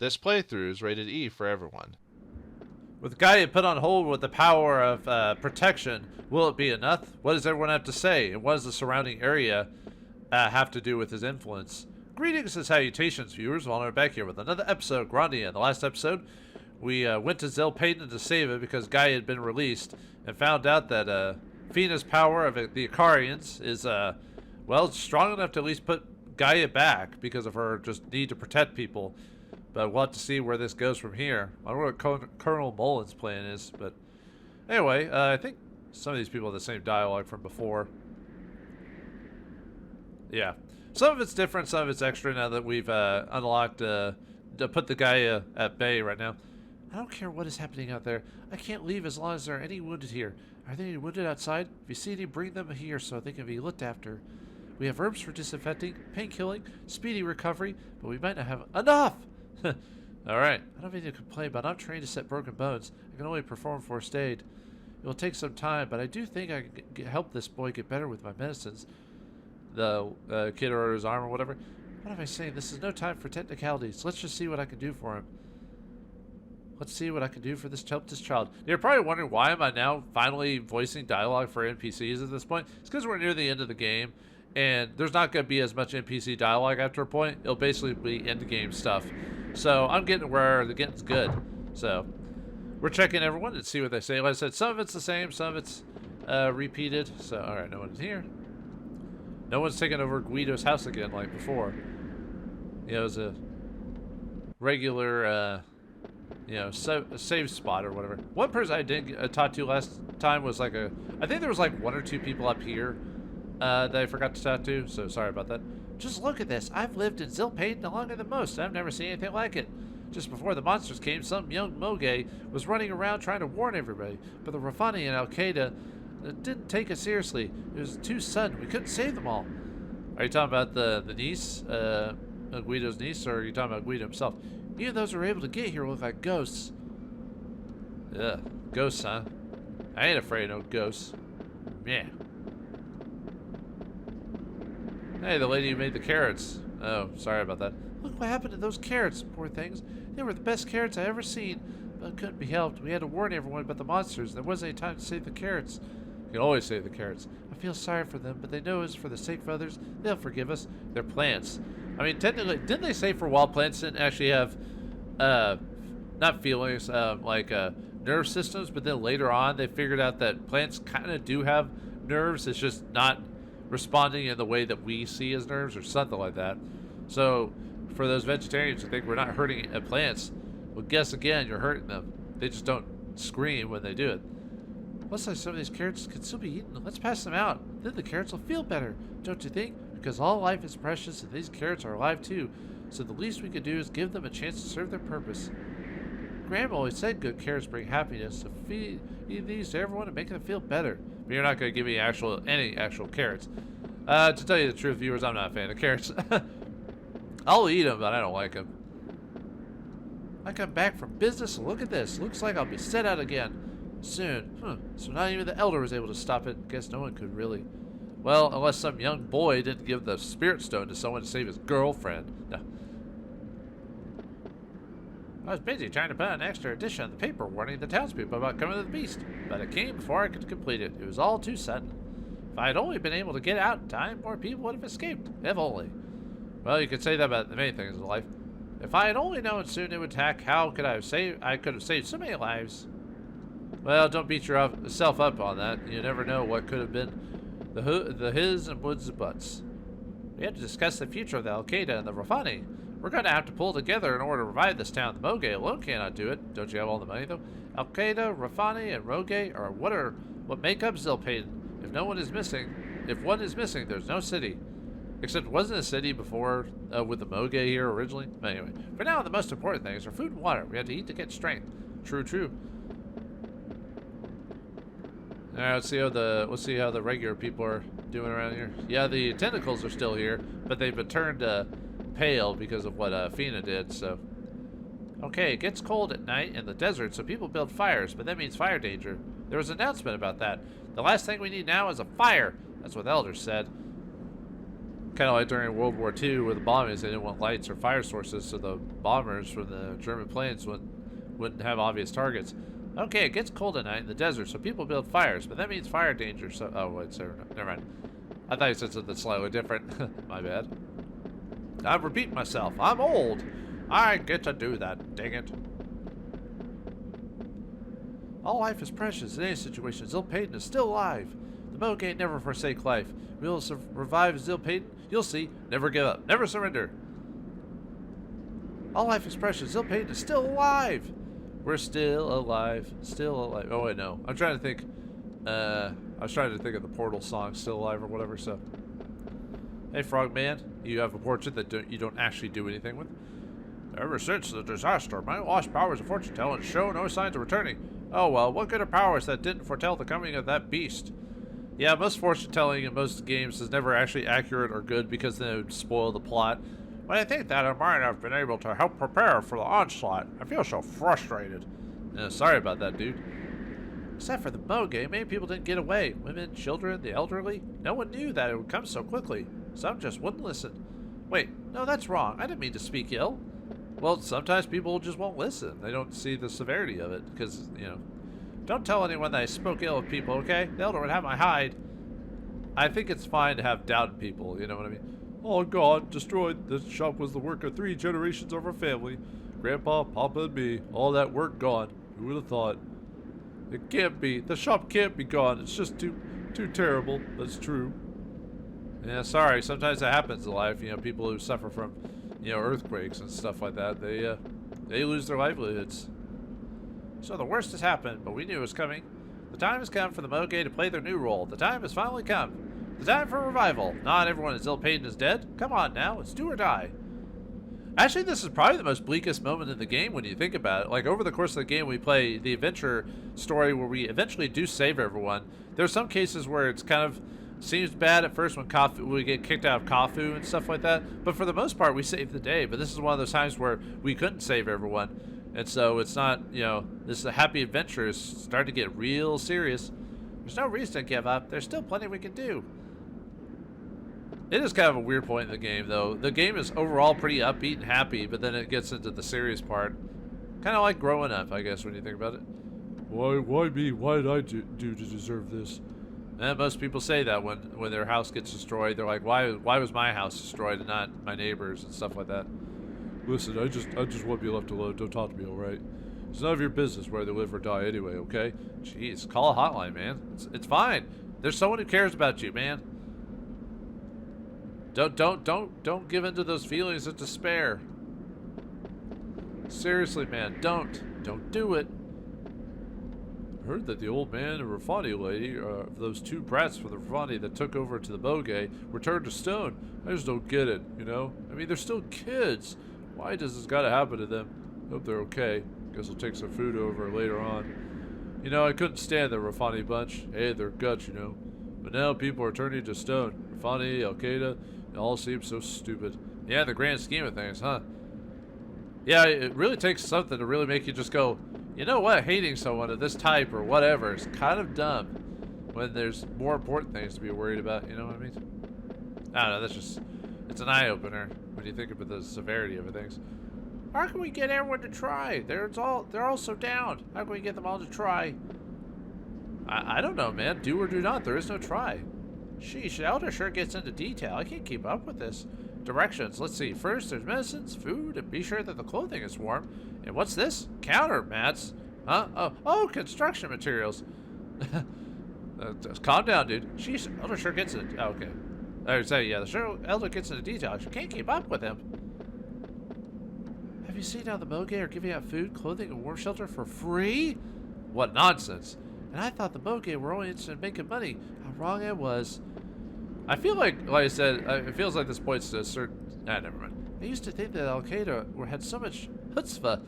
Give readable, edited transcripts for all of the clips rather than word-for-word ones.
This playthrough is rated E for everyone. With Gaia put on hold with the power of protection, will it be enough? What does everyone have to say? And what does the surrounding area have to do with his influence? Greetings and salutations, viewers. We're back here with another episode of Grandia. In the last episode, we went to Zil Padon to save it because Gaia had been released and found out that Fina's power of the Icarians is, well, strong enough to at least put Gaia back because of her just need to protect people. But we'll have to see where this goes from here. I don't know what Colonel Mullen's plan is, but anyway, I think some of these people have the same dialogue from before. Yeah. Some of it's different, some of it's extra now that we've unlocked to put the guy at bay right now. I don't care what is happening out there. I can't leave as long as there are any wounded here. Are there any wounded outside? If you see any, bring them here so they can be looked after. We have herbs for disinfecting, pain killing, speedy recovery, but we might not have enough! Alright. I don't mean to complain, but I'm trained to set broken bones. I can only perform first aid. It will take some time, but I do think I can help this boy get better with my medicines. The kid or his arm or whatever. What am I saying? This is no time for technicalities. Let's just see what I can do for him. Let's see what I can do for this child. You're probably wondering why am I now finally voicing dialogue for NPCs at this point? It's because we're near the end of the game, and there's not going to be as much NPC dialogue after a point. It'll basically be end-game stuff. So I'm getting where the getting's good. So we're checking everyone and see what they say. Like I said, some of it's the same, some of it's repeated. So, alright, no one's here. No one's taking over Guido's house again like before. You know, it was a regular, you know, save spot or whatever. One person I did talk to last time was like I think there was like one or two people up here that I forgot to talk to, so sorry about that. Just look at this. I've lived in Zil Padon longer than most. I've never seen anything like it. Just before the monsters came, some young Moge was running around trying to warn everybody, but the Rafani and Al-Qaeda didn't take it seriously. It was too sudden. We couldn't save them all. Are you talking about the niece, Guido's niece, or are you talking about Guido himself? Even those who were able to get here look like ghosts. Ugh, ghosts, huh? I ain't afraid of no ghosts. Yeah. Hey, the lady who made the carrots. Oh, sorry about that. Look what happened to those carrots, poor things. They were the best carrots I ever seen, but it couldn't be helped. We had to warn everyone about the monsters. There wasn't any time to save the carrots. You can always save the carrots. I feel sorry for them, but they know it's for the sake of others. They'll forgive us. They're plants. I mean, technically, didn't they say for wild plants didn't actually have, not feelings, nerve systems, but then later on they figured out that plants kind of do have nerves. It's just not responding in the way that we see as nerves or something like that. So for those vegetarians who think we're not hurting plants, well, guess again, you're hurting them. They just don't scream when they do it. Looks like some of these carrots can still be eaten. Let's pass them out. Then the carrots will feel better, don't you think? Because all life is precious and these carrots are alive too. So the least we could do is give them a chance to serve their purpose. Grandma always said good carrots bring happiness, so feed these to everyone and make them feel better. But you're not going to give me any actual carrots. To tell you the truth, viewers, I'm not a fan of carrots. I'll eat them, but I don't like them. I come back from business and look at this. Looks like I'll be set out again soon. So not even the elder was able to stop it. Guess no one could really. Well, unless some young boy didn't give the spirit stone to someone to save his girlfriend. No. I was busy trying to put an extra edition of the paper warning the townspeople about coming to the beast, but it came before I could complete it. It was all too sudden. If I had only been able to get out in time, more people would have escaped. If only. Well, you could say that about many things in life. If I had only known soon it would attack, how could I have saved? I could have saved so many lives. Well, don't beat yourself up on that. You never know what could have been the his and woods and buts. We have to discuss the future of the Al-Qaeda and the Rafani. We're going to have to pull together in order to revive this town. The Moge alone cannot do it. Don't you have all the money, though? Al-Qaeda, Rafani, and Roge are what make up Zil Padon. If one is missing, there's no city. Except it wasn't a city before with the Moge here originally. But anyway, for now, the most important things are food and water. We have to eat to get strength. True, true. All right, let's see how the regular people are doing around here. Yeah, the tentacles are still here, but they've been turned pale because of what Fina did. So, okay, it gets cold at night in the desert, so people build fires, but that means fire danger. There was an announcement about that. The last thing we need now is a fire. That's what the elders said. Kind of like during World War II with the bombings, they didn't want lights or fire sources, so the bombers from the German planes wouldn't have obvious targets. Okay, it gets cold at night in the desert, so people build fires, but that means fire danger, so... Oh, wait, sorry, never mind. I thought you said something slightly different. My bad. I'm repeating myself. I'm old. I get to do that, dang it. All life is precious in any situation. Zil Padon is still alive. The Moge never forsake life. We'll revive Zil Padon. You'll see. Never give up. Never surrender. All life is precious. Zil Padon is still alive. We're still alive. Still alive. Oh, wait, no. I'm trying to think. I was trying to think of the Portal song, Still Alive or whatever, so. Hey, Frogman. You have a portrait that you don't actually do anything with? Ever since the disaster, my lost powers of fortune telling show no signs of returning. Oh well, what good are powers that didn't foretell the coming of that beast? Yeah, most fortune telling in most games is never actually accurate or good because then it would spoil the plot. But I think that I might have been able to help prepare for the onslaught. I feel so frustrated. Sorry about that, dude. Except for the Moge, many people didn't get away. Women, children, the elderly. No one knew that it would come so quickly. Some just wouldn't listen. Wait, no, that's wrong. I didn't mean to speak ill. Well, sometimes people just won't listen. They don't see the severity of it because, you know. Don't tell anyone that I spoke ill of people, okay? The elder would have my hide. I think it's fine to have doubt in people, you know what I mean? Oh, God, destroyed. This shop was the work of 3 generations of our family. Grandpa, Papa, and me. All that work gone. Who would have thought? It can't be. The shop can't be gone. It's just too terrible. That's true. Yeah, sorry. Sometimes that happens in life. You know, people who suffer from, you know, earthquakes and stuff like that, they lose their livelihoods. So the worst has happened, but we knew it was coming. The time has come for the Moge to play their new role. The time has finally come. The time for revival. Not everyone in Zil Padon is dead. Come on now, it's do or die. Actually, this is probably the most bleakest moment in the game when you think about it. Like, over the course of the game, we play the adventure story where we eventually do save everyone. There are some cases where it's kind of seems bad at first when we get kicked out of Kafu and stuff like that. But for the most part, we save the day. But this is one of those times where we couldn't save everyone. And so it's not, you know, this is a happy adventure is starting to get real serious. There's no reason to give up. There's still plenty we can do. It is kind of a weird point in the game, though. The game is overall pretty upbeat and happy, but then it gets into the serious part. Kind of like growing up, I guess, when you think about it. Why me? Why did I do to deserve this? And most people say that when their house gets destroyed. They're like, why was my house destroyed and not my neighbor's and stuff like that? Listen, I just want to be left alone. Don't talk to me, all right? It's none of your business where they live or die anyway, okay? Jeez, call a hotline, man. It's fine. There's someone who cares about you, man. Don't give in to those feelings of despair. Seriously, man, don't do it. I heard that the old man and Rafani lady, those 2 brats from the Rafani that took over to the Moge, were turned to stone. I just don't get it, you know? I mean, they're still kids. Why does this gotta happen to them? Hope they're okay. Guess I'll take some food over later on. You know, I couldn't stand the Rafani bunch. Hey, they're guts, you know. But now people are turning to stone. Rafani, Al-Qaeda, it all seems so stupid. Yeah, the grand scheme of things, huh? Yeah, it really takes something to really make you just go, you know what, hating someone of this type or whatever is kind of dumb when there's more important things to be worried about, you know what I mean? I don't know, that's just, it's an eye-opener when you think about the severity of things. How can we get everyone to try? They're all so down. How can we get them all to try? I don't know, man. Do or do not. There is no try. Sheesh, the elder sure gets into detail. I can't keep up with this. Directions. Let's see. First, there's medicines, food, and be sure that the clothing is warm. And what's this? Counter mats. Huh? Oh, construction materials. Calm down, dude. Sheesh, the elder sure gets it. Oh, okay. I would say, yeah, the elder gets into detail. You can't keep up with him. Have you seen how the Moge are giving out food, clothing, and warm shelter for free? What nonsense. And I thought the Moge were only interested in making money. How wrong I was. I feel like I said, it feels like this points to a certain... never mind. I used to think that Al-Qaeda had so much chutzpah.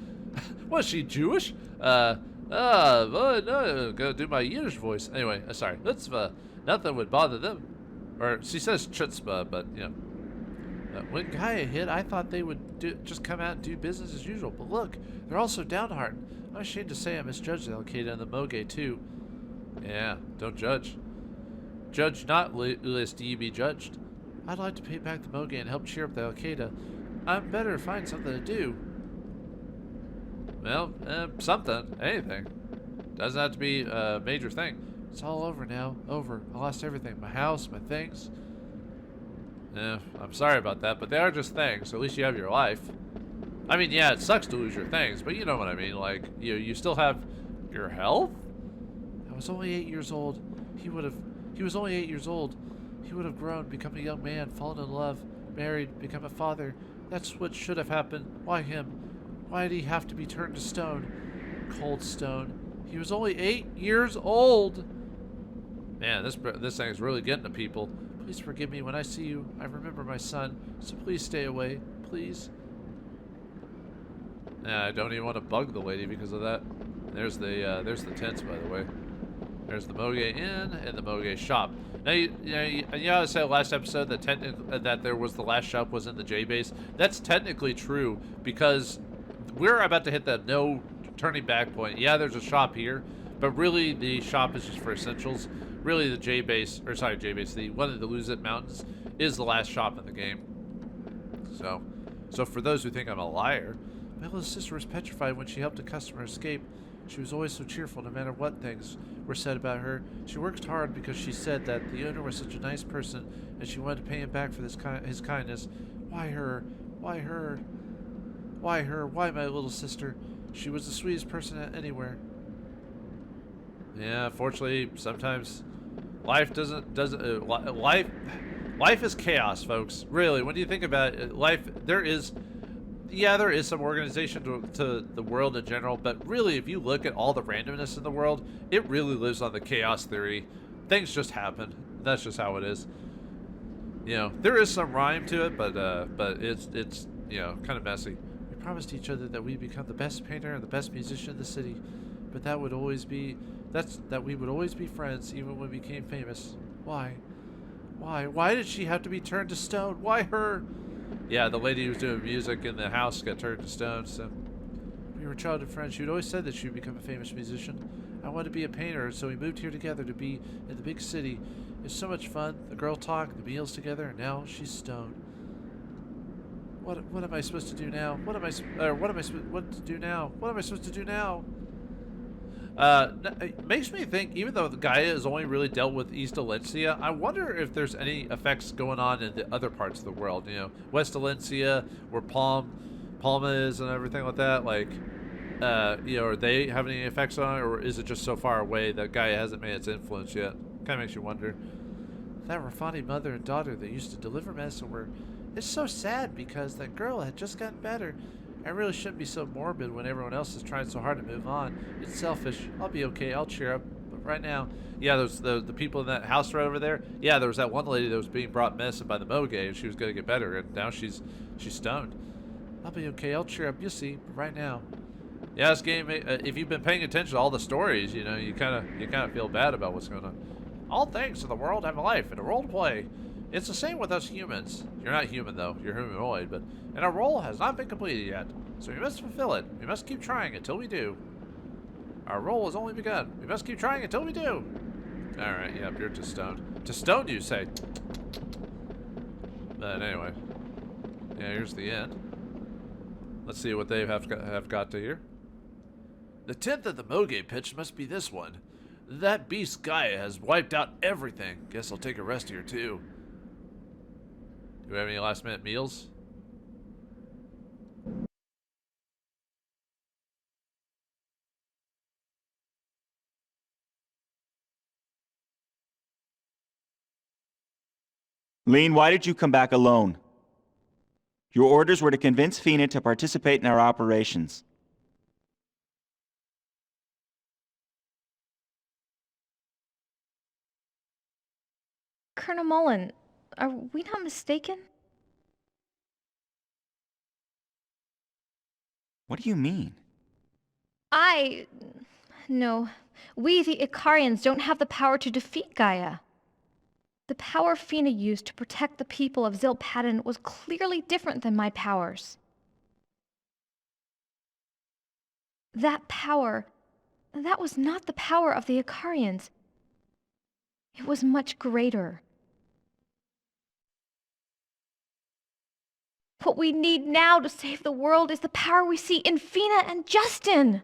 Was she Jewish? Well, no, go do my Yiddish voice. Anyway, sorry. Chutzpah. Nothing would bother them. Or, she says chutzpah, but, you know. When Gaia hit, I thought they would just come out and do business as usual. But look, they're all so downhearted. I'm ashamed to say I misjudged Al-Qaeda and the Moge, too. Yeah, don't judge. Judge not, lest ye be judged. I'd like to pay back the Moge and help cheer up the Al-Qaeda. I'm better find something to do. Well, something. Anything. Doesn't have to be a major thing. It's all over now. Over. I lost everything. My house, my things. I'm sorry about that, but they are just things. So at least you have your life. I mean, yeah, it sucks to lose your things, but you know what I mean. Like, you still have your health? I was only 8 years old. He was only 8 years old. He would have grown, become a young man, fallen in love, married, become a father. That's what should have happened. Why him? Why did he have to be turned to stone? Cold stone. He was only 8 years old. Man, this thing is really getting to people. Please forgive me when I see you. I remember my son, so please stay away. Please. I don't even want to bug the lady because of that. There's the tents, by the way. There's the Moge Inn and the Moge shop. Now, I said last episode that that there was the last shop was in the J base. That's technically true because we're about to hit that no turning back point. Yeah, there's a shop here, but really the shop is just for essentials. Really, the J base, the one of the Luzit Mountains is the last shop in the game. So for those who think I'm a liar, my little sister was petrified when she helped a customer escape. She was always so cheerful no matter what things were said about her. She worked hard because she said that the owner was such a nice person and she wanted to pay him back for his kindness. Why her? Why her? Why her? Why my little sister? She was the sweetest person anywhere. Yeah, fortunately, sometimes life life is chaos, folks. Really, when you think about it, there is some organization to the world in general, but really, if you look at all the randomness in the world, it really lives on the chaos theory. Things just happen. That's just how it is. There is some rhyme to it, but it's kind of messy. We promised each other that we'd become the best painter and the best musician in the city, but that we would always be friends, even when we became famous. Why? Why did she have to be turned to stone? Why her? Yeah, the lady who was doing music in the house got turned to stone, so... We were childhood friends. She had always said that she would become a famous musician. I wanted to be a painter, so we moved here together to be in the big city. It's so much fun. The girl talk, the meals together, and now she's stoned. What am I supposed to do now? What am I supposed to do now? It makes me think, even though the Gaia has only really dealt with East Alencia, I wonder if there's any effects going on in the other parts of the world. West Alencia, where Palma is and everything like that. Like, are they having any effects on it, or is it just so far away that Gaia hasn't made its influence yet? Kind of makes you wonder. That Rafani mother and daughter that used to deliver medicine it's so sad because that girl had just gotten better. I really shouldn't be so morbid when everyone else is trying so hard to move on. It's selfish. I'll be okay. I'll cheer up. But right now, yeah, there's the people in that house right over there. Yeah, there was that one lady that was being brought medicine by the Moge, and she was going to get better, and now she's stoned. I'll be okay. I'll cheer up. You'll see. But right now, yeah, this game. If you've been paying attention to all the stories, you kind of feel bad about what's going on. All things in the world have a life and a role to play. It's the same with us humans. You're not human, though. You're humanoid, and our role has not been completed yet. So we must fulfill it. We must keep trying until we do. Our role has only begun. We must keep trying until we do. Alright, yeah, you're to stone. To stone, you say? But anyway. Yeah, here's the end. Let's see what they have got to here. The 10th of the Moge pitch must be this one. That beast Gaia has wiped out everything. Guess I'll take a rest here, too. Do we have any last-minute meals? Lean, why did you come back alone? Your orders were to convince Fina to participate in our operations. Colonel Mullen, are we not mistaken? What do you mean? No. We, the Icarians, don't have the power to defeat Gaia. The power Fina used to protect the people of Zil Padon was clearly different than my powers. That was not the power of the Icarians. It was much greater. What we need now to save the world is the power we see in Fina and Justin.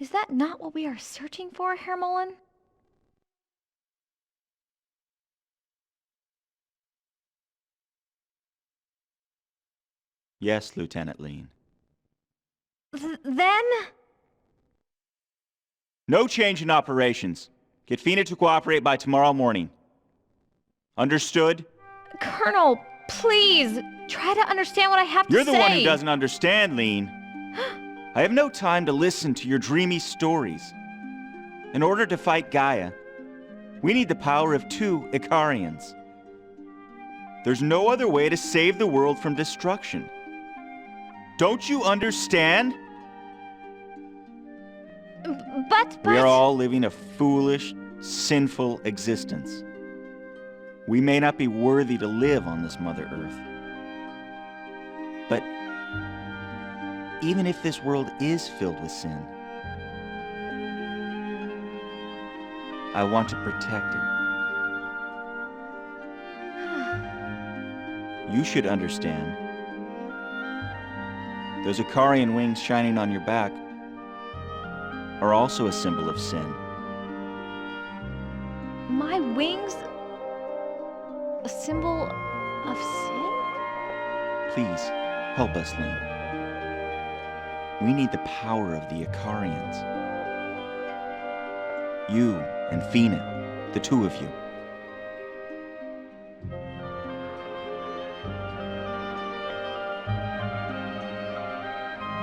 Is that not what we are searching for, Herr Mullen? Yes, Lieutenant Lean. Then? No change in operations. Get Fina to cooperate by tomorrow morning. Understood? Colonel, please, try to understand what I have to say. You're the one who doesn't understand, Lean. I have no time to listen to your dreamy stories. In order to fight Gaia, we need the power of 2 Icarians. There's no other way to save the world from destruction. Don't you understand? But... We are all living a foolish, sinful existence. We may not be worthy to live on this Mother Earth. But even if this world is filled with sin, I want to protect it. You should understand. Those Icarian wings shining on your back are also a symbol of sin. My wings? A symbol of sin? Please, help us, Lean. We need the power of the Icarians. You and Fina, the 2 of you.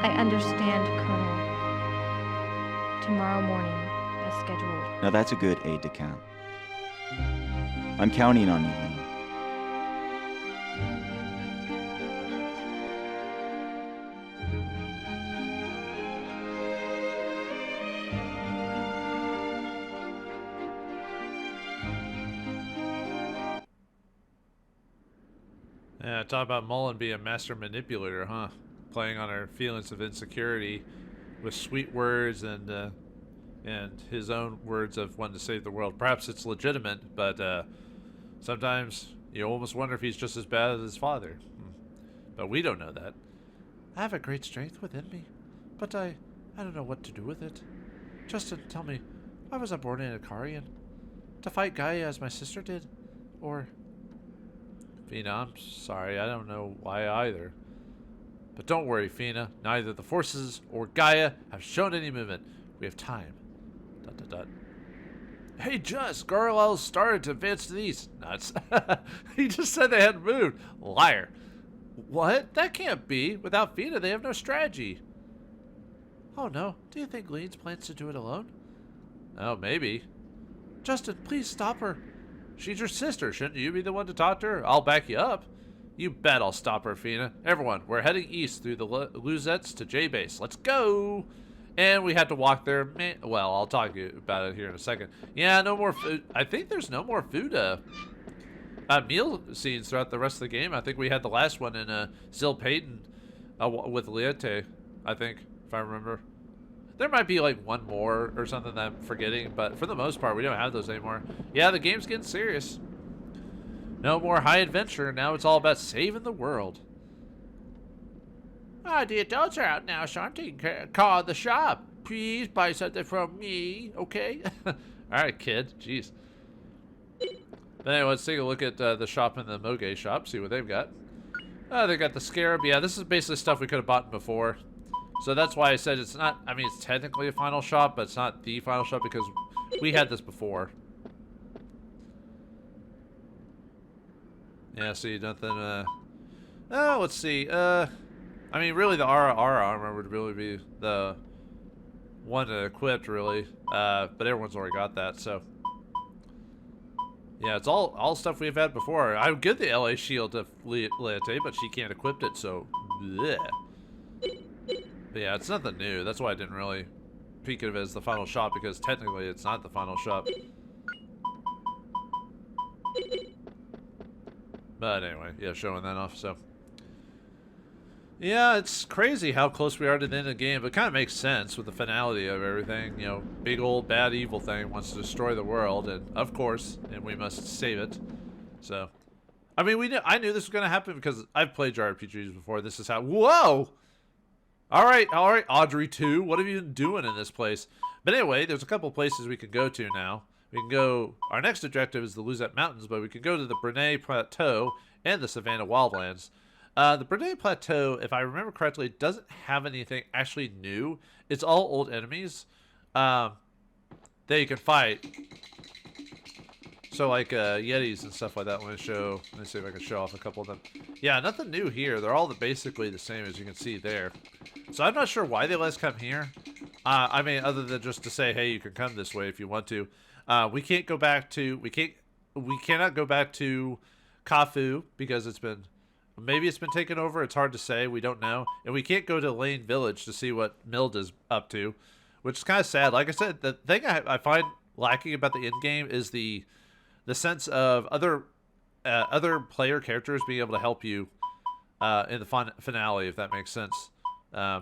I understand, Colonel. Tomorrow morning, as scheduled. Now that's a good aide-de-camp. I'm counting on you, Lean. Yeah, talk about Mullen being a master manipulator, huh? Playing on our feelings of insecurity with sweet words and his own words of wanting to save the world. Perhaps it's legitimate, but sometimes you almost wonder if he's just as bad as his father. But we don't know that. I have a great strength within me, but I don't know what to do with it. Justin, tell me, why was I born an Icarian? To fight Gaia as my sister did? Or... Fina, I'm sorry, I don't know why either. But don't worry, Fina. Neither the forces or Gaia have shown any movement. We have time. ... Hey, Just, Garlel started to advance to the east. Nuts. He just said they hadn't moved. Liar. What? That can't be. Without Fina, they have no strategy. Oh, no. Do you think Leans plans to do it alone? Oh, maybe. Justin, please stop her. She's your sister. Shouldn't you be the one to talk to her? I'll back you up. You bet I'll stop her, Fina. Everyone, we're heading east through the Luzettes to J-Base. Let's go! And we had to walk there. Well, I'll talk to you about it here in a second. Yeah, no more food. I think there's no more food meal scenes throughout the rest of the game. I think we had the last one in Zil Padon with Liete, I think, if I remember. There might be like one more or something that I'm forgetting, but for the most part, we don't have those anymore. Yeah, the game's getting serious. No more high adventure. Now it's all about saving the world. Ah, the adults are out now, so I'm taking call at the shop. Please buy something from me, okay? All right, kid. Jeez. But anyway, let's take a look at the shop in the Moge shop, see what they've got. They got the Scarab. Yeah, this is basically stuff we could have bought before. So that's why I said it's not, I mean, it's technically a final shop, but it's not the final shop because we had this before. Yeah, see, nothing, oh, let's see, I mean, really the RR armor would really be the one equipped, really, but everyone's already got that, so. Yeah, it's all stuff we've had before. I would give the LA shield to Leate, but she can't equip it, so, bleh. But yeah, it's nothing new. That's why I didn't really peek at it as the final shop, because technically it's not the final shop. But anyway, yeah, showing that off, so. Yeah, it's crazy how close we are to the end of the game, but it kind of makes sense with the finality of everything. You know, big old bad evil thing wants to destroy the world, and of course, and we must save it. So, I mean, I knew this was going to happen because I've played JRPGs before. This is how... Whoa! All right, Audrey 2. What have you been doing in this place? But anyway, there's a couple places we can go to now. We can go... Our next objective is the Luzette Mountains, but we can go to the Brunei Plateau and the Savannah Wildlands. The Brunei Plateau, if I remember correctly, doesn't have anything actually new. It's all old enemies that you can fight. So like Yetis and stuff like that. Let me see if I can show off a couple of them. Yeah, nothing new here. They're all basically the same as you can see there. So I'm not sure why they let us come here. I mean, other than just to say, hey, you can come this way if you want to. We can't go back to. We cannot go back to Kafu because maybe it's been taken over. It's hard to say. We don't know. And we can't go to Lane Village to see what Mild is up to, which is kind of sad. Like I said, the thing I find lacking about the end game is the sense of other player characters being able to help you in the finale, if that makes sense. But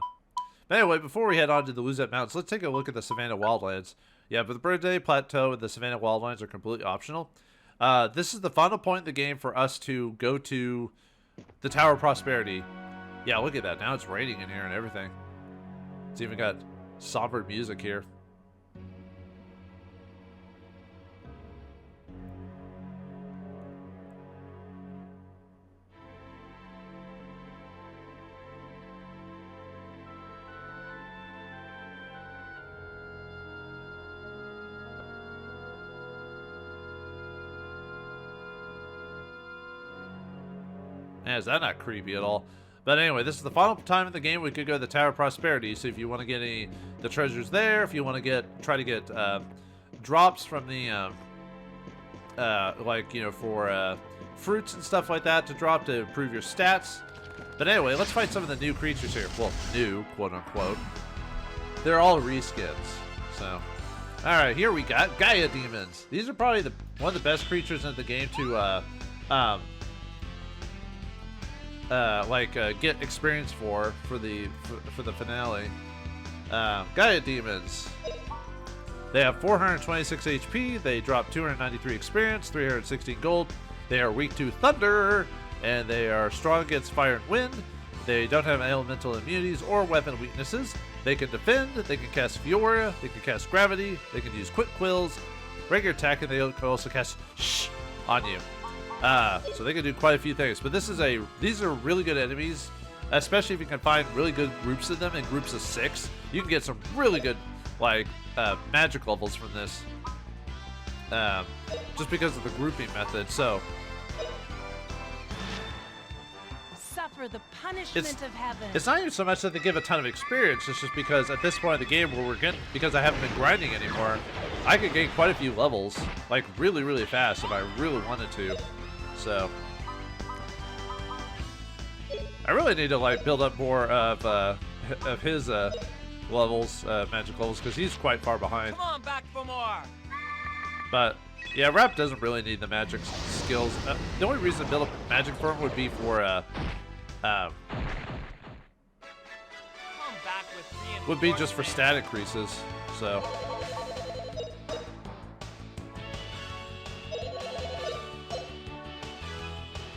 anyway, before we head on to the Luzette Mountains, let's take a look at the Savannah Wildlands. Yeah, but the Brunei Plateau and the Savannah Wildlands are completely optional. This is the final point in the game for us to go to the Tower of Prosperity. Yeah, look at that. Now it's raining in here and everything. It's even got somber music here. Man, is that not creepy at all? But anyway, this is the final time in the game we could go to the Tower of Prosperity. So if you want to get the treasures there, if you want to try to get drops from the for fruits and stuff like that to drop to improve your stats. But anyway, let's fight some of the new creatures here. Well, new, quote unquote. They're all reskins. So, all right, here we got Gaia demons. These are probably one of the best creatures in the game to get experience for the finale. Gaia demons. They have 426 HP. They drop 293 experience, 316 gold. They are weak to thunder, and they are strong against fire and wind. They don't have elemental immunities or weapon weaknesses. They can defend. They can cast Fioria. They can cast gravity. They can use quick quills, regular attack, and they can also cast Shh on you. So they can do quite a few things, but these are really good enemies, especially if you can find really good groups of them in groups of 6. You can get some really good magic levels from this, just because of the grouping method. So suffer the punishment of heaven. It's not even so much that they give a ton of experience. It's just because at this point in the game where because I haven't been grinding anymore, I could gain quite a few levels like really, really fast if I really wanted to. So I really need to build up more of his levels, magic levels, because he's quite far behind. Come on back for more. But yeah, Rap doesn't really need the magic skills. The only reason to build up magic for him would be for just for stat increases. So.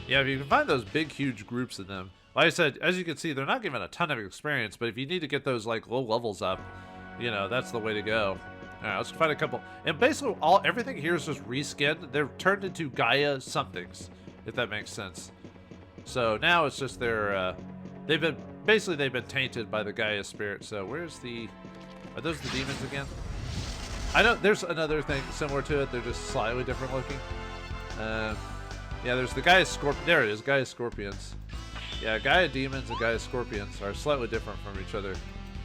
Yeah, if you can find those big, huge groups of them. Like I said, as you can see, they're not given a ton of experience, but if you need to get those, low levels up, that's the way to go. Alright, let's find a couple. And basically, everything here is just reskinned. They're turned into Gaia somethings, if that makes sense. So now it's just they've been tainted by the Gaia spirit. So are those the demons again? I know there's another thing similar to it. They're just slightly different looking. Yeah, there's the Gaia Scorpion. There it is, Gaia Scorpions. Yeah, Gaia Demons and Gaia Scorpions are slightly different from each other,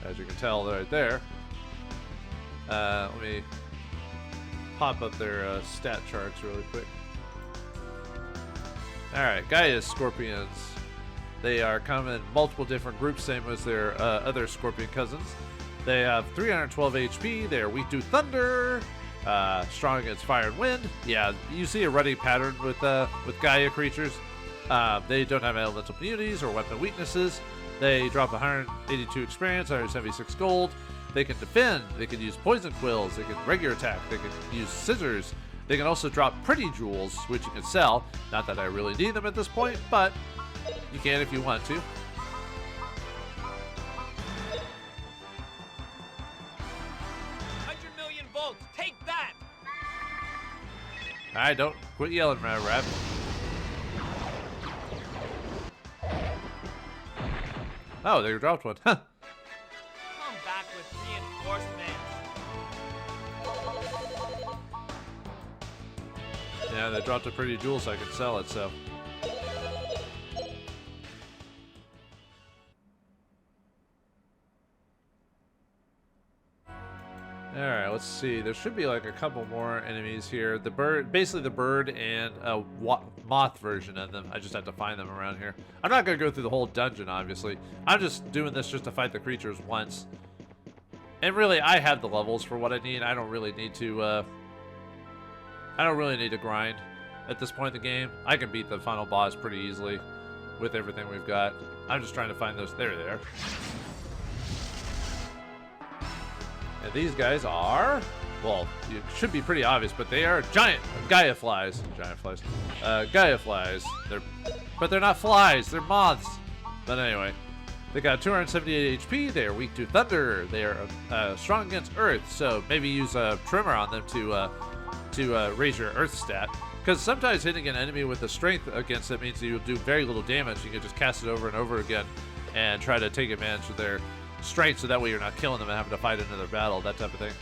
as you can tell right there. Let me pop up their stat charts really quick. Alright, Gaia Scorpions. They are come in multiple different groups, same as their other Scorpion cousins. They have 312 HP. They are weak to thunder. Strong against fire and wind. Yeah, you see a running pattern with Gaia creatures. They don't have elemental immunities or weapon weaknesses. They drop 182 experience, 176 gold. They can defend. They can use poison quills. They can regular attack. They can use scissors. They can also drop pretty jewels, which you can sell. Not that I really need them at this point, but you can if you want to. 100 million volts, take that! Alright, don't quit yelling, Rap. Oh, they dropped one. Huh. Come back with reinforcements. Yeah, they dropped a pretty jewel so I can sell it, so. Alright, let's see. There should be like a couple more enemies here. The bird, basically the bird and a moth version of them. I just have to find them around here. I'm not going to go through the whole dungeon, obviously. I'm just doing this just to fight the creatures once. And really, I have the levels for what I need. I don't really need to, grind at this point in the game. I can beat the final boss pretty easily with everything we've got. I'm just trying to find those. There they are. And these guys are, well, it should be pretty obvious, but they are giant Gaia flies. Gaia flies. But they're not flies. They're moths. But anyway, they got 278 HP. They are weak to thunder. They are strong against earth. So maybe use a trimmer on them to raise your earth stat. Because sometimes hitting an enemy with the strength against it means you'll do very little damage. You can just cast it over and over again and try to take advantage of their strength, so that way you're not killing them and having to fight another battle, that type of thing.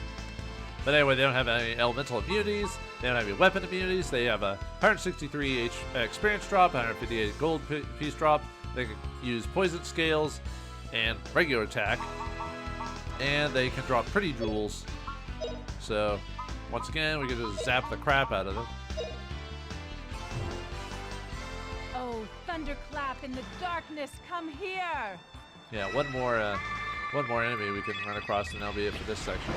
But anyway, they don't have any elemental immunities. They don't have any weapon immunities. They have a 163 experience drop, 158 gold piece drop. They can use poison scales and regular attack. And they can drop pretty jewels. So, once again, we can just zap the crap out of them. Oh, thunderclap in the darkness, come here! Yeah, one more enemy we can run across, and that'll be it for this section.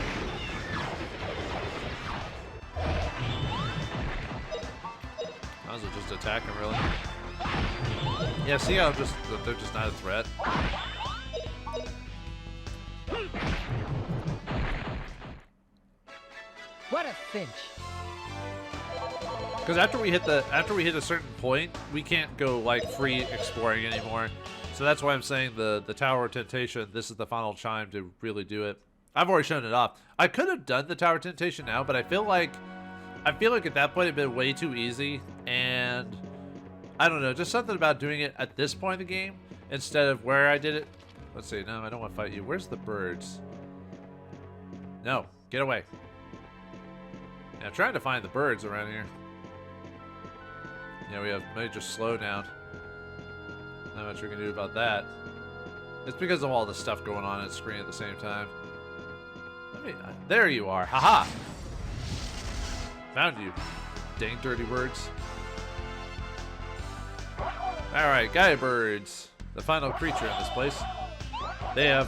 Might as well just attack them, really. Yeah, see how they're just not a threat. What a cinch! Because after we hit a certain point, we can't go like free exploring anymore. So that's why I'm saying the Tower of Temptation, this is the final chime to really do it. I've already shown it off. I could have done the Tower of Temptation now, but I feel like at that point it'd been way too easy, and I don't know, just something about doing it at this point in the game instead of where I did it. Let's see, no, I don't want to fight you. Where's the birds? No, get away. Yeah, I'm trying to find the birds around here. Yeah, we have major slowdown. Not much we can do about that. It's because of all the stuff going on the screen at the same time. There you are. Haha! Found you. Dang dirty birds. Alright, Gaia birds. The final creature in this place. They have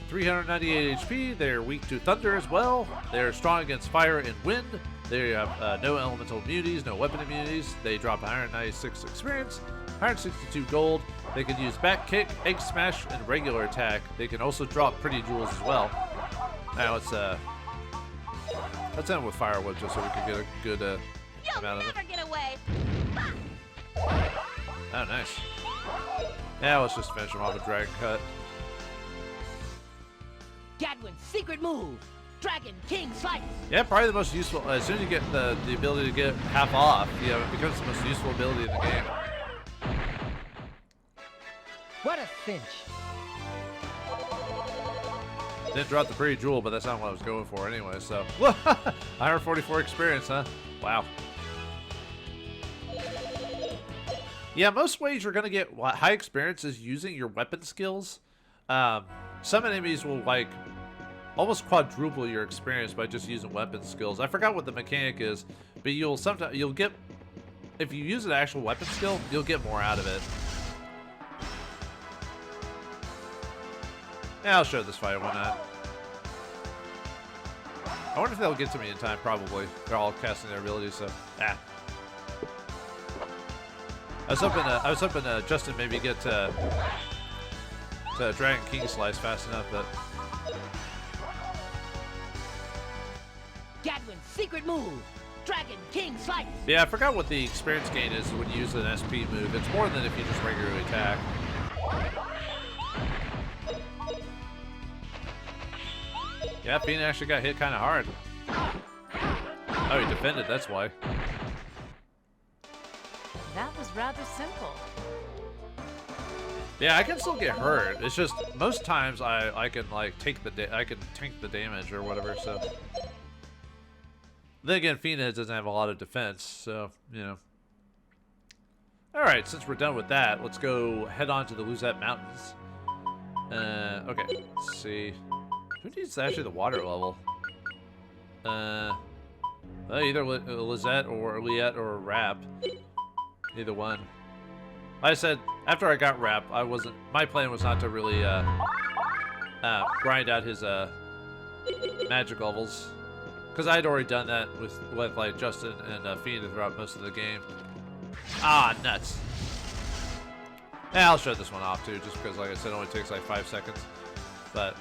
398 HP. They're weak to thunder as well. They're strong against fire and wind. They have no elemental immunities, no weapon immunities. They drop 196 experience, 162 gold. They can use back kick, egg smash, and regular attack. They can also drop pretty jewels as well. Now let's end with firewood just so we can get a good amount of them. Never get away. Oh, nice. Now let's just finish them off with Dragon Cut. Gadwin's secret move! Dragon King Slice! Yeah, probably the most useful. As soon as you get the ability to get half off, yeah, it becomes the most useful ability in the game. What a cinch! Didn't drop the pretty jewel, but that's not what I was going for anyway, so. 144 experience, huh? Wow. Yeah, most ways you're going to get high experience is using your weapon skills. Some enemies will, like, almost quadruple your experience by just using weapon skills. I forgot what the mechanic is, but you'll get, if you use an actual weapon skill, you'll get more out of it. Yeah, I'll show this fight, why not? I wonder if they'll get to me in time, probably. They're all casting their abilities, so, ah. I was hoping Justin maybe get to Dragon King Slice fast enough, but... Gadwin's secret move! Dragon King Slice. Yeah, I forgot what the experience gain is when you use an SP move. It's more than if you just regularly attack. Yeah, Fina actually got hit kind of hard. Oh, he defended, that's why. That was rather simple. Yeah, I can still get hurt. It's just most times I can like take the I can tank the damage or whatever. So then again, Fina doesn't have a lot of defense, so you know. All right, since we're done with that, let's go head on to the Luzette Mountains. Okay, let's see. Who needs actually the water level? Either Lizette or Liette or Rap. Either one. Like I said, after I got Rap, my plan was not to really grind out his magic levels, because I had already done that with like Justin and Fiend throughout most of the game. Ah, nuts. Yeah, I'll show this one off too, just because, like I said, it only takes like 5 seconds. But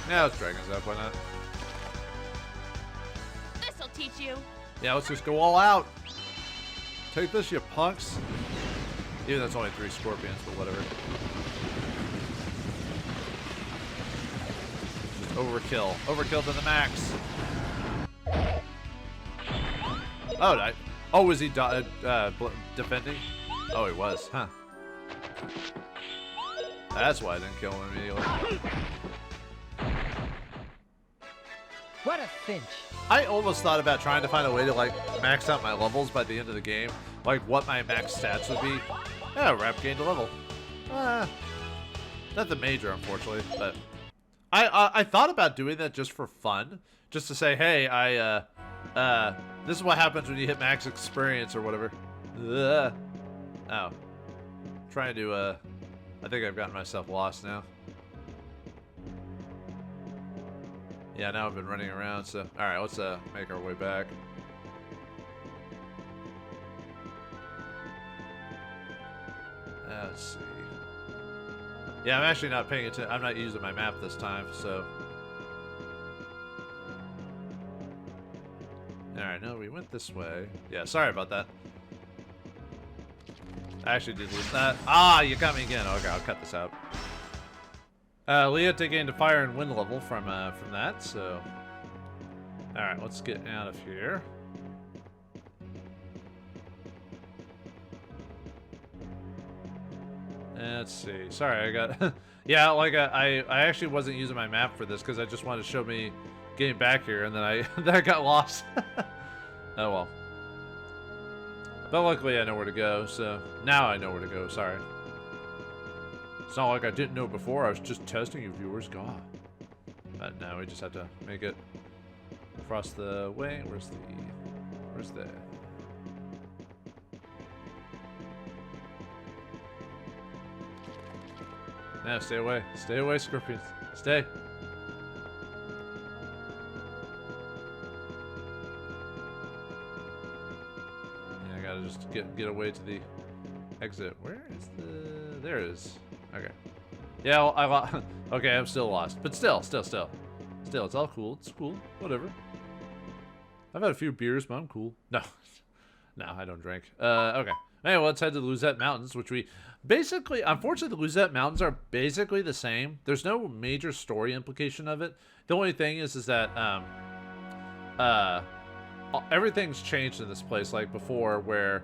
yeah, let's Dragon's up, why not? This'll teach you. Yeah, let's just go all out. Take this, you punks. Even though it's only 3 scorpions, but whatever. Just overkill. Overkill to the max. Oh, was he defending? Oh, he was, huh? That's why I didn't kill him immediately. What a cinch. I almost thought about trying to find a way to like max out my levels by the end of the game, like what my max stats would be. Yeah, Rap gained a level. Nothing major, unfortunately, but I thought about doing that just for fun, just to say, hey, this is what happens when you hit max experience or whatever. Oh, trying to I think I've gotten myself lost now. Yeah, now I've been running around, so... Alright, let's make our way back. Let's see. Yeah, I'm actually not paying attention. I'm not using my map this time, so... Alright, no, we went this way. Yeah, sorry about that. I actually did lose that. Ah, you got me again. Okay, I'll cut this out. Liette gained a fire and wind level from that, so... Alright, let's get out of here. Let's see. Sorry, I got... yeah, like, I actually wasn't using my map for this, because I just wanted to show me getting back here, and then I got lost. Oh, well. But luckily I know where to go, so... Now I know where to go, sorry. It's not like I didn't know before, I was just testing you viewers, God. But now we just have to make it across the way. Where's the... No, stay away. Stay away, scorpions. Stay. Yeah, I gotta just get away to the exit. Where is the... There it is. Okay. Yeah, well, okay, I'm still lost. But still, it's all cool. It's cool. Whatever. I've had a few beers, but I'm cool. No. No, I don't drink. Okay. Anyway, let's head to the Luzette Mountains, which we... Basically, unfortunately, the Luzette Mountains are basically the same. There's no major story implication of it. The only thing is that, everything's changed in this place, like before, where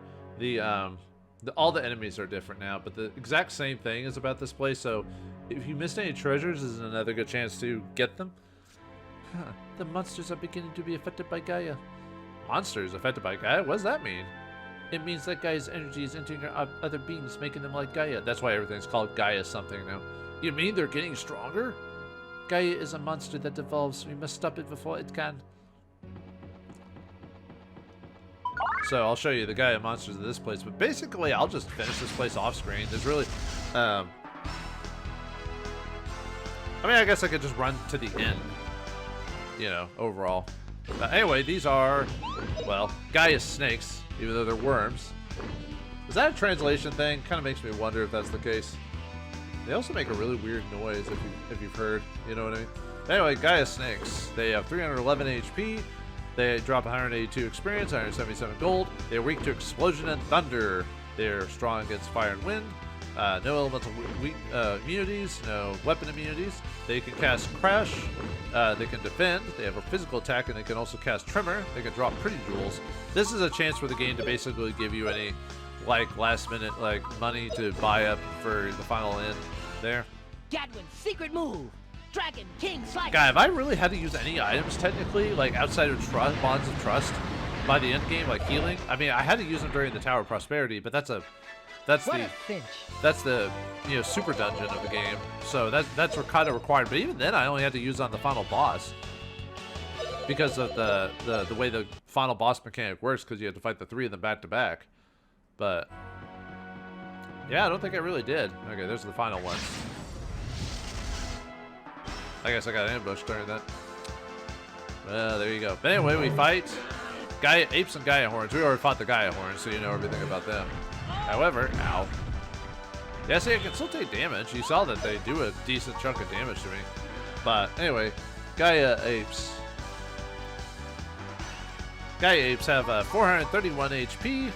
all the enemies are different now, but the exact same thing is about this place, so if you missed any treasures, this is another good chance to get them. Huh. The monsters are beginning to be affected by Gaia. Monsters affected by Gaia? What does that mean? It means that Gaia's energy is entering other beings, making them like Gaia. That's why everything's called Gaia something now. You mean they're getting stronger? Gaia is a monster that evolves. We must stop it before it can. So I'll show you the Gaia monsters of this place, but basically I'll just finish this place off screen. There's really, I mean, I guess I could just run to the end, you know, overall. Anyway, these are, well, Gaia snakes, even though they're worms. Is that a translation thing? Kind of makes me wonder if that's the case. They also make a really weird noise if you've heard. You know what I mean? Anyway, Gaia Snakes. They have 311 HP. They drop 182 experience, 177 gold. They are weak to explosion and thunder. They're strong against fire and wind. No elemental immunities, no weapon immunities. They can cast Crash. They can defend. They have a physical attack, and they can also cast Tremor. They can drop Pretty Jewels. This is a chance for the game to basically give you any, like, last-minute, like, money to buy up for the final end there. Gadwin's secret move. Dragon King Slice. God, have I really had to use any items, technically, like, outside of Bonds of Trust by the end game, like healing? I mean, I had to use them during the Tower of Prosperity, but that's the super dungeon of the game, so that's kind of required. But even then, I only had to use on the final boss because of the way the final boss mechanic works, because you have to fight the 3 of them back to back. But yeah, I don't think I really did. Okay, there's the final ones. I guess I got ambushed during that. Well, there you go. But anyway, we fight Gaia Apes and Gaia Horns. We already fought the Gaia Horns, so you know everything about them. However, ow. Yeah, see, I can still take damage. You saw that they do a decent chunk of damage to me. But anyway, Gaia Apes. Gaia Apes have 431 HP.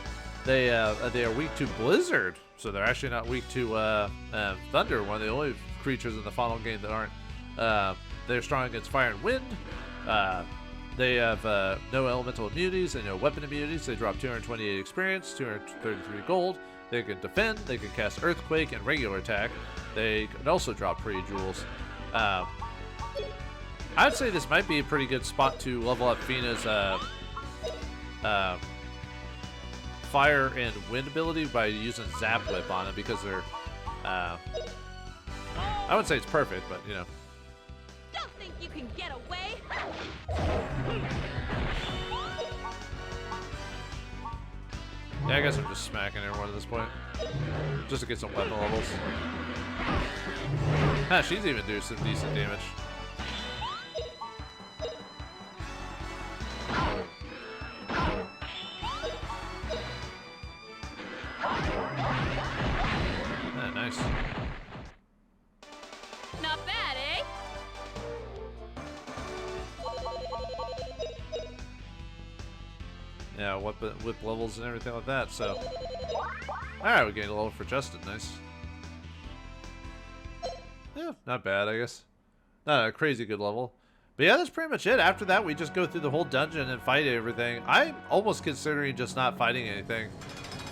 They are weak to Blizzard, so they're actually not weak to Thunder, one of the only creatures in the final game that aren't. They're strong against fire and wind. They have no elemental immunities and no weapon immunities. They drop 228 experience, 233 gold. They can defend. They can cast Earthquake and regular attack. They can also drop Pretty Jewels. I'd say this might be a pretty good spot to level up Fina's fire and wind ability by using Zap Whip on it, because they're I wouldn't say it's perfect, but you know. Don't think you can get away. Yeah, I guess I'm just smacking everyone at this point, just to get some weapon levels. She's even doing some decent damage. Nice. Not bad, eh? Yeah, whip levels and everything like that, so. Alright, we gained a level for Justin, nice. Yeah, not bad, I guess. Not a crazy good level. But yeah, that's pretty much it. After that, we just go through the whole dungeon and fight everything. I'm almost considering just not fighting anything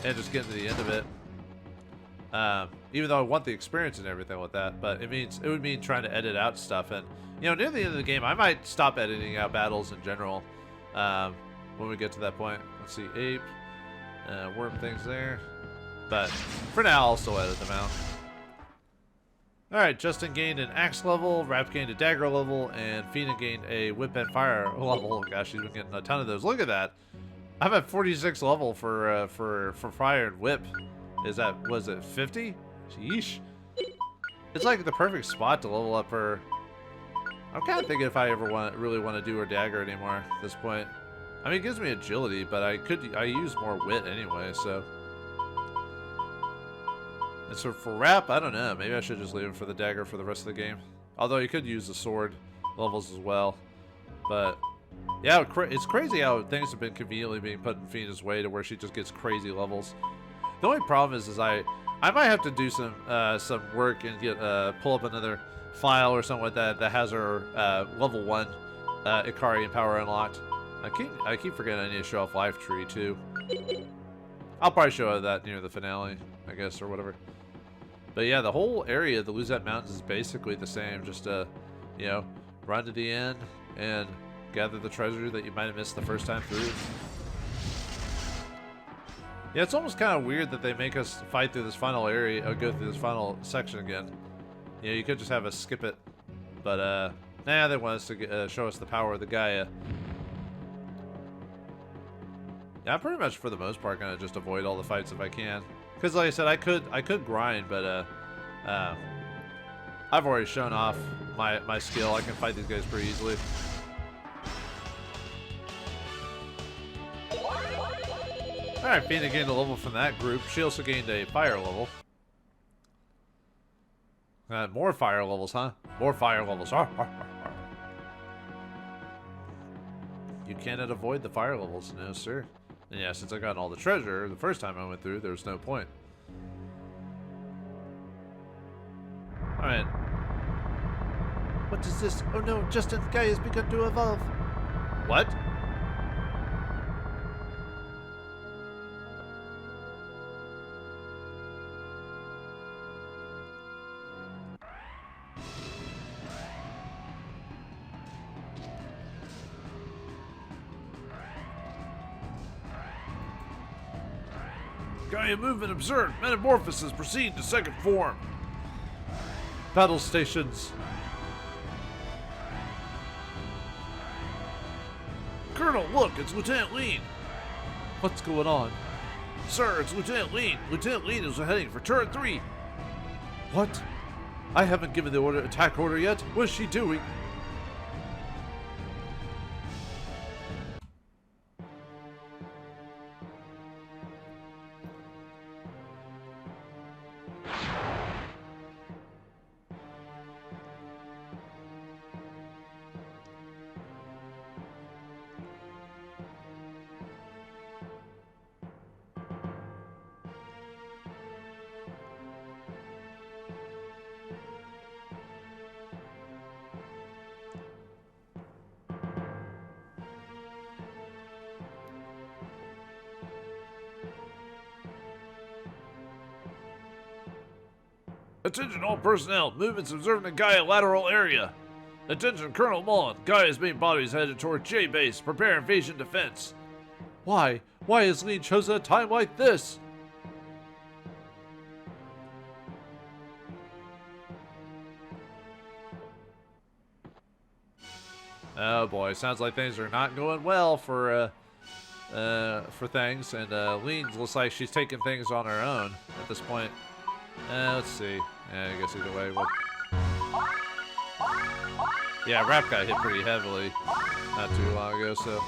and just getting to the end of it. Even though I want the experience and everything with that, but it would mean trying to edit out stuff. And, you know, near the end of the game, I might stop editing out battles in general. When we get to that point. Let's see, ape, worm things there. But for now, I'll still edit them out. Alright, Justin gained an axe level, Rap gained a dagger level, and Fina gained a whip and fire level. Gosh, she's been getting a ton of those. Look at that. I'm at 46 level for fire and whip. Was it 50? Sheesh. It's like the perfect spot to level up her. I'm kind of thinking if I ever really want to do her dagger anymore at this point. I mean, it gives me agility, but I use more wit anyway, so. And so for Rap, I don't know. Maybe I should just leave him for the dagger for the rest of the game. Although you could use the sword levels as well. But yeah, it's crazy how things have been conveniently being put in Fina's way to where she just gets crazy levels. The only problem is I might have to do some work and get pull up another file or something like that has her level 1 Ikarian power unlocked. I keep forgetting I need to show off Life Tree too. I'll probably show that near the finale, I guess, or whatever. But yeah, the whole area of the Luzette Mountains is basically the same. Just you know, run to the end and gather the treasure that you might have missed the first time through. Yeah, it's almost kind of weird that they make us fight through this final area, or go through this final section again. You know, you could just have us skip it, but nah, they want us to show us the power of the Gaia. Yeah, I'm pretty much for the most part gonna just avoid all the fights if I can, because like I said, I could grind, but I've already shown off my skill. I can fight these guys pretty easily. Alright, Fina gained a level from that group. She also gained a fire level. More fire levels, huh? More fire levels. Arr, arr, arr, arr. You cannot avoid the fire levels, no sir. And yeah, since I got all the treasure the first time I went through, there was no point. Alright. What is this? Oh no, Justin's guy has begun to evolve. What? Gaia movement observed. Metamorphosis proceed to second form. Battle stations. Colonel, look, it's Lieutenant Lean. What's going on? Sir, it's Lieutenant Lean. Lieutenant Lean is heading for turret 3. What? I haven't given the attack order yet. What is she doing? Attention all personnel, movements observed in Gaia lateral area. Attention Colonel Mullen, Gaia's main body is headed toward J base, prepare invasion defense. Why? Why has Lean chosen a time like this? Oh boy, sounds like things are not going well for things, and Lean looks like she's taking things on her own at this point. Let's see. Yeah, I guess either way. What? Yeah, Rap got hit pretty heavily not too long ago, so.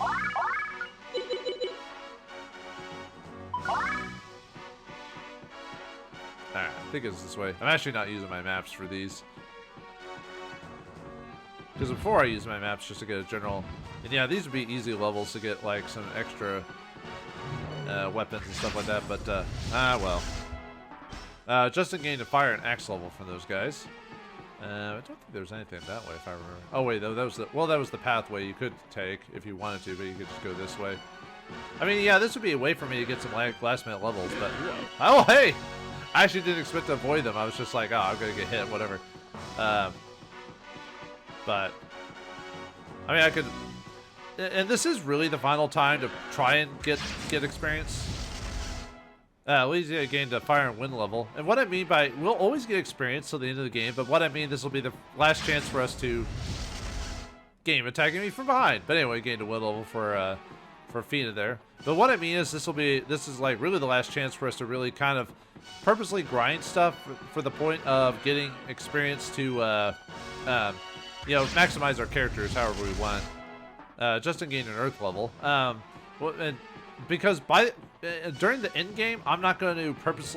Alright, I think it's this way. I'm actually not using my maps for these. Because before I used my maps just to get a general. And yeah, these would be easy levels to get like some extra weapons and stuff like that, but well. Justin gained a fire and axe level from those guys. I don't think there was anything that way, if I remember. Oh wait, that was the pathway you could take if you wanted to, but you could just go this way. I mean, yeah, this would be a way for me to get some last-minute levels, but oh hey, I actually didn't expect to avoid them. I was just like, oh, I'm gonna get hit, whatever. But I mean, I could, and this is really the final time to try and get experience. At least you gained a fire and wind level. And what I mean by, we'll always get experience till the end of the game, but what I mean, this will be the last chance for us to game attacking me from behind. But anyway, gained a wind level for Fina there. But what I mean is this is like really the last chance for us to really kind of purposely grind stuff for the point of getting experience to, you know, maximize our characters however we want. Justin gained an earth level. Because during the end game, I'm not going to that's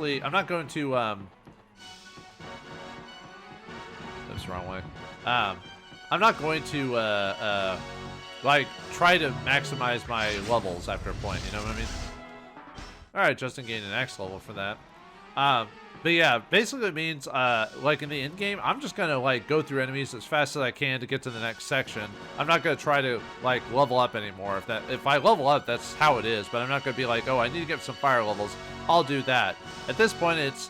the wrong way. I'm not going to like try to maximize my levels after a point, you know what I mean? Alright, Justin gained an axe level for that. But yeah, basically it means like in the end game, I'm just gonna like go through enemies as fast as I can to get to the next section. I'm not gonna try to like level up anymore. If I level up, that's how it is. But I'm not gonna be like, oh, I need to get some fire levels. I'll do that. At this point, it's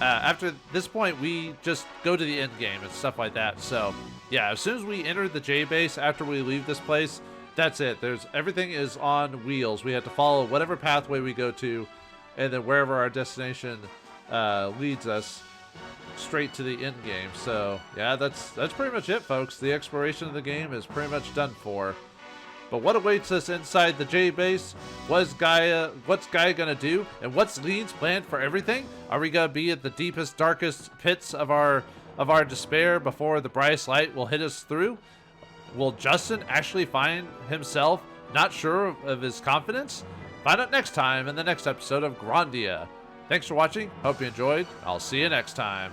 after this point we just go to the end game and stuff like that. So yeah, as soon as we enter the J base after we leave this place, that's it. Everything is on wheels. We have to follow whatever pathway we go to, and then wherever our destination leads us straight to the end game. So yeah, that's pretty much it, folks. The exploration of the game is pretty much done for. But what awaits us inside the J base? What's Gaia gonna do? And what's Lean's plan for everything? Are we gonna be at the deepest, darkest pits of our despair before the brightest light will hit us through? Will Justin actually find himself not sure of his confidence? Find out next time in the next episode of Grandia. Thanks for watching. Hope you enjoyed. I'll see you next time.